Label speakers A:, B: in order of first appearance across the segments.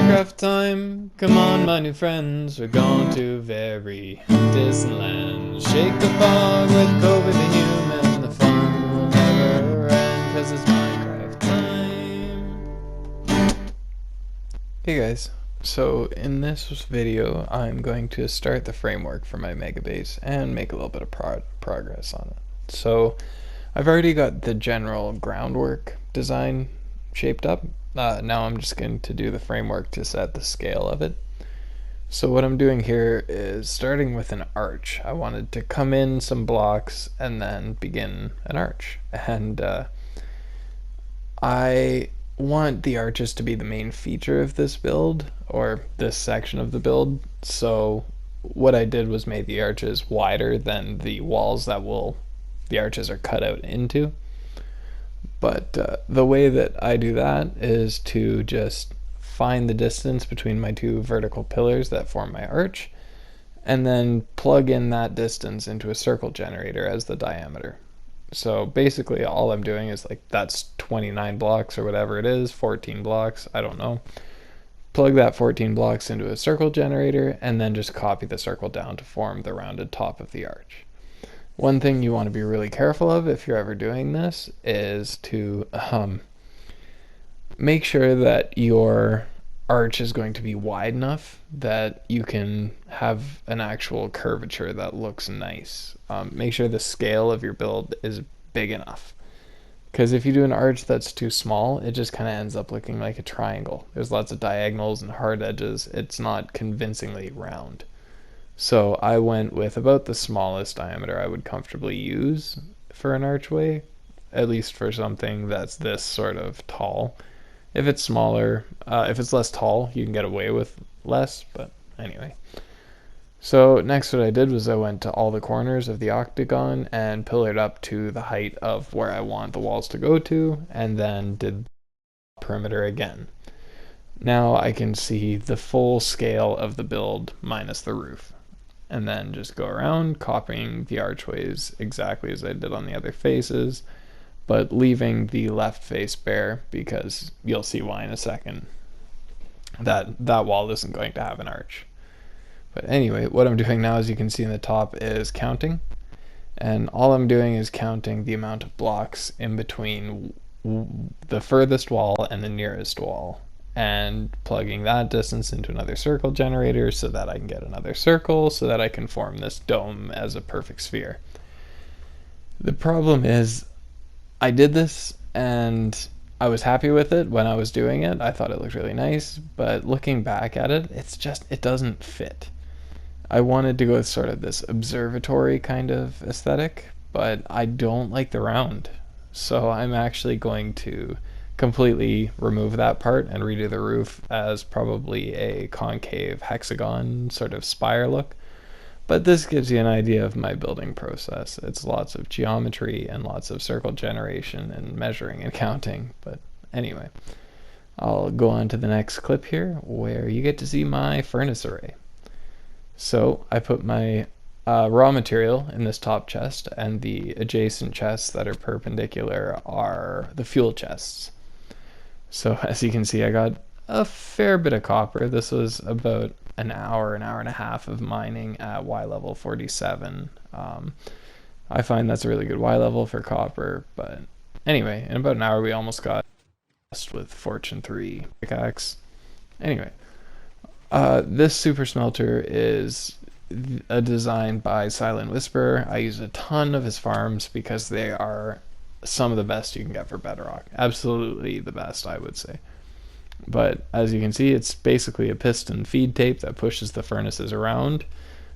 A: Minecraft time, come on my new friends, we're going to very distant land. Shake the fog with COVID the human, the fun will never end, cause it's Minecraft time. Hey guys, so in this video I'm going to start the framework for my mega base and make a little bit of progress on it. So I've already got the general groundwork design shaped up. Now I'm just going to do the framework to set the scale of it. So what I'm doing here is starting with an arch. I wanted to come in some blocks and then begin an arch. And I want the arches to be the main feature of this build, or this section of the build. So what I did was made the arches wider than the walls that the arches are cut out into. But the way that I do that is to just find the distance between my two vertical pillars that form my arch, and then plug in that distance into a circle generator as the diameter. So basically all I'm doing is, like, that's 29 blocks or whatever it is, 14 blocks, I don't know. Plug that 14 blocks into a circle generator and then just copy the circle down to form the rounded top of the arch. One thing you want to be really careful of if you're ever doing this is to make sure that your arch is going to be wide enough that you can have an actual curvature that looks nice. Make sure the scale of your build is big enough, because if you do an arch that's too small, it just kind of ends up looking like a triangle. There's lots of diagonals and hard edges. It's not convincingly round. So I went with about the smallest diameter I would comfortably use for an archway, at least for something that's this sort of tall. If it's smaller, if it's less tall, you can get away with less, but anyway. So next what I did was I went to all the corners of the octagon and pillared up to the height of where I want the walls to go to, and then did the perimeter again. Now I can see the full scale of the build minus the roof. And then just go around copying the archways exactly as I did on the other faces, but leaving the left face bare, because you'll see why in a second. That wall isn't going to have an arch. But anyway, what I'm doing now, as you can see in the top, is counting. And all I'm doing is counting the amount of blocks in between the furthest wall and the nearest wall, and plugging that distance into another circle generator so that I can get another circle so that I can form this dome as a perfect sphere. The problem is I did this and I was happy with it when I was doing it. I thought it looked really nice, but looking back at it, it doesn't fit. I wanted to go with sort of this observatory kind of aesthetic, but I don't like the round. So I'm actually going to completely remove that part and redo the roof as probably a concave hexagon sort of spire look. But this gives you an idea of my building process. It's lots of geometry and lots of circle generation and measuring and counting. But anyway, I'll go on to the next clip here where you get to see my furnace array. So I put my raw material in this top chest, and the adjacent chests that are perpendicular are the fuel chests. So as you can see, I got a fair bit of copper. This was about an hour and a half of mining at Y level 47. I find that's a really good Y level for copper, but anyway, in about an hour we almost got with Fortune 3 pickaxe. Anyway, this super smelter is a design by Silent Whisperer. I use a ton of his farms because they are some of the best you can get for bedrock. Absolutely the best, I would say. But as you can see, it's basically a piston feed tape that pushes the furnaces around.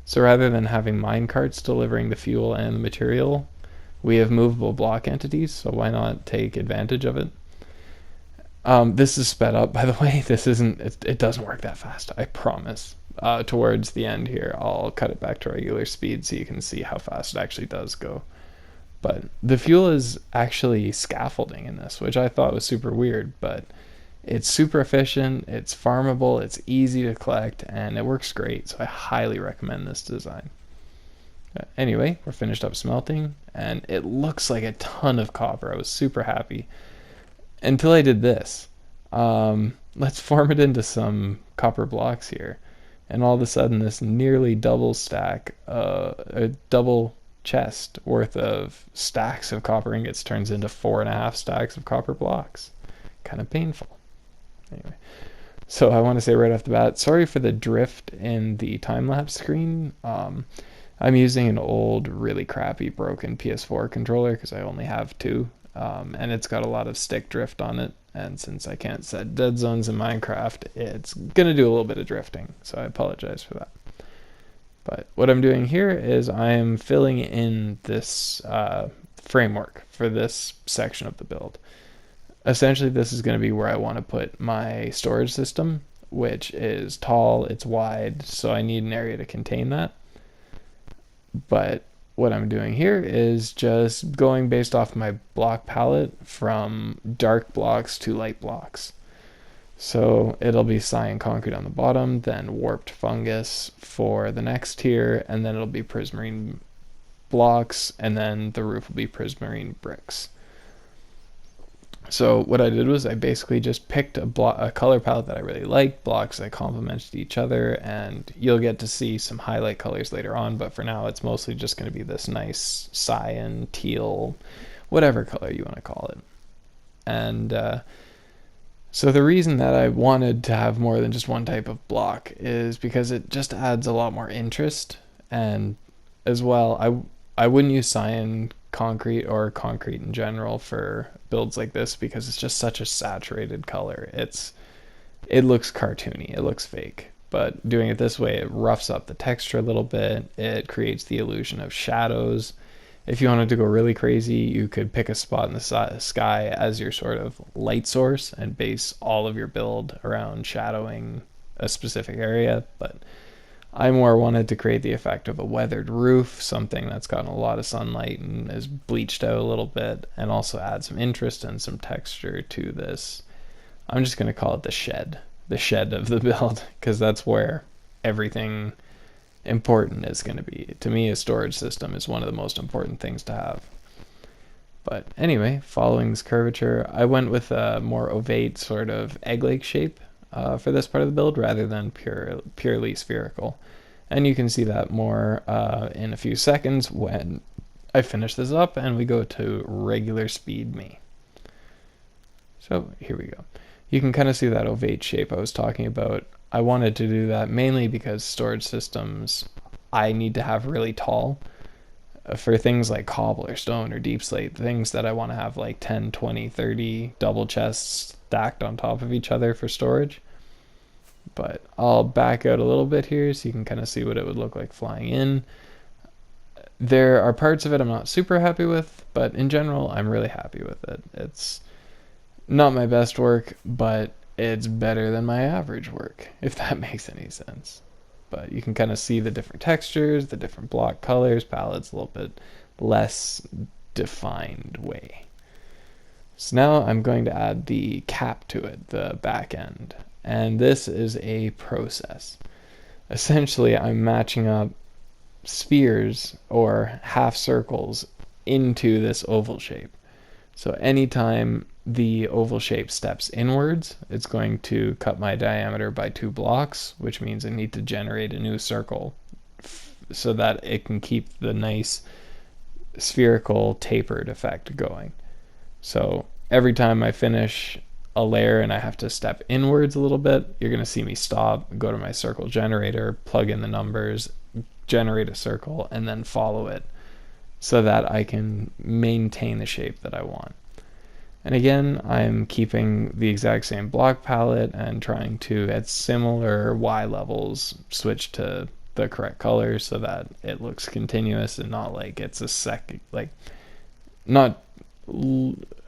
A: So rather than having mine carts delivering the fuel and the material, we have movable block entities, so why not take advantage of it? This is sped up, by the way. It doesn't work that fast, I promise. Towards the end here, I'll cut it back to regular speed so you can see how fast it actually does go. But the fuel is actually scaffolding in this, which I thought was super weird, but it's super efficient, it's farmable, it's easy to collect, and it works great, so I highly recommend this design. Anyway, we're finished up smelting, and it looks like a ton of copper. I was super happy. Until I did this. let's form it into some copper blocks here. And all of a sudden, this nearly double stack, a double chest worth of stacks of copper ingots turns into 4.5 stacks of copper blocks. Kind of painful. Anyway, so I want to say right off the bat, sorry for the drift in the time-lapse screen. I'm using an old, really crappy, broken PS4 controller because I only have two, and it's got a lot of stick drift on it. And since I can't set dead zones in Minecraft, it's going to do a little bit of drifting, so I apologize for that. But what I'm doing here is I'm filling in this framework for this section of the build. Essentially, this is going to be where I want to put my storage system, which is tall, it's wide, so I need an area to contain that. But what I'm doing here is just going based off my block palette from dark blocks to light blocks. So it'll be cyan concrete on the bottom, then warped fungus for the next tier, and then it'll be prismarine blocks, and then the roof will be prismarine bricks. So what I did was I basically just picked a color palette that I really like, blocks that complemented each other, and you'll get to see some highlight colors later on, but for now it's mostly just going to be this nice cyan, teal, whatever color you want to call it. And so the reason that I wanted to have more than just one type of block is because it just adds a lot more interest, and as well, I wouldn't use cyan concrete or concrete in general for builds like this because it's just such a saturated color. It looks cartoony, it looks fake. But doing it this way, it roughs up the texture a little bit. It creates the illusion of shadows. If you wanted to go really crazy, you could pick a spot in the sky as your sort of light source and base all of your build around shadowing a specific area. But I more wanted to create the effect of a weathered roof, something that's gotten a lot of sunlight and is bleached out a little bit, and also add some interest and some texture to this. I'm just going to call it the shed of the build, because that's where everything important is going to be. To me, a storage system is one of the most important things to have. But anyway, following this curvature, I went with a more ovate sort of egg-like shape for this part of the build rather than purely spherical. And you can see that more in a few seconds when I finish this up and we go to regular speed me. So here we go. You can kind of see that ovate shape I was talking about. I wanted to do that mainly because storage systems I need to have really tall. For things like cobble or stone or deep slate, things that I want to have like 10, 20, 30 double chests stacked on top of each other for storage. But I'll back out a little bit here so you can kind of see what it would look like flying in. There are parts of it I'm not super happy with, but in general, I'm really happy with it. It's not my best work, but it's better than my average work, if that makes any sense. But you can kind of see the different textures, the different block colors, palettes a little bit less defined way. So now I'm going to add the cap to it, the back end. And this is a process. Essentially, I'm matching up spheres or half circles into this oval shape. So anytime the oval shape steps inwards, it's going to cut my diameter by 2 blocks, which means I need to generate a new circle so that it can keep the nice spherical tapered effect going. So every time I finish a layer and I have to step inwards a little bit, you're going to see me stop, go to my circle generator, plug in the numbers, generate a circle, and then follow it so that I can maintain the shape that I want. And again, I'm keeping the exact same block palette and trying to, at similar Y levels, switch to the correct colors so that it looks continuous and not like it's a second, like, not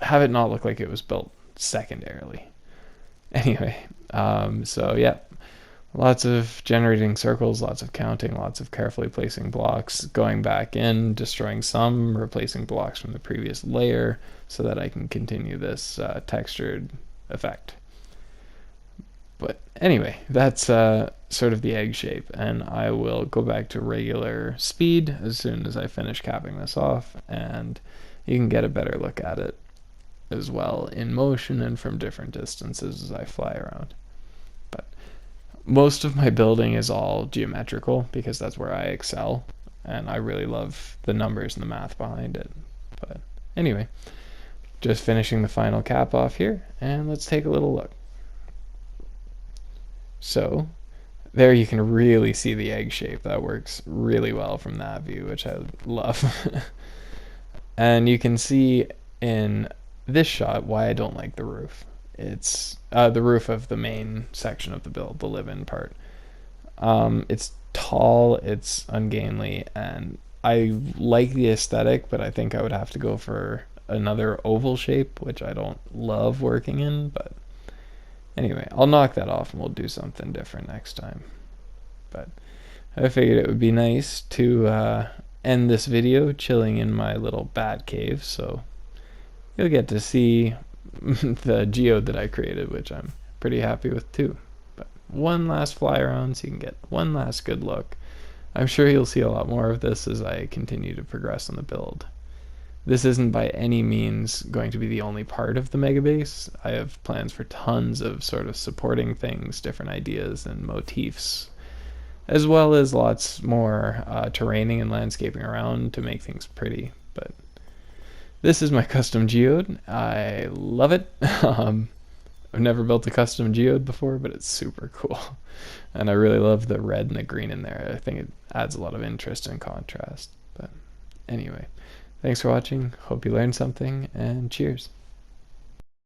A: have it not look like it was built secondarily. Anyway, so yeah, lots of generating circles, lots of counting, lots of carefully placing blocks, going back in, destroying some, replacing blocks from the previous layer so that I can continue this textured effect. But anyway, that's sort of the egg shape, and I will go back to regular speed as soon as I finish capping this off, and you can get a better look at it. as well in motion and from different distances as I fly around. But most of my building is all geometrical because that's where I excel, and I really love the numbers and the math behind it. But anyway, just finishing the final cap off here, and let's take a little look. So there you can really see the egg shape. That works really well from that view, which I love. And you can see in this shot why I don't like the roof. It's the roof of the main section of the build, the live-in part. It's tall, it's ungainly, and I like the aesthetic, but I think I would have to go for another oval shape, which I don't love working in. But anyway, I'll knock that off and we'll do something different next time. But I figured it would be nice to end this video chilling in my little bat cave, so you'll get to see the geode that I created, which I'm pretty happy with too. But one last fly around so you can get one last good look. I'm sure you'll see a lot more of this as I continue to progress on the build. This isn't by any means going to be the only part of the mega base. I have plans for tons of sort of supporting things, different ideas and motifs, as well as lots more terraining and landscaping around to make things pretty. But this is my custom geode. I love it. I've never built a custom geode before, but it's super cool. And I really love the red and the green in there. I think it adds a lot of interest and contrast. But anyway, thanks for watching. Hope you learned something, and cheers.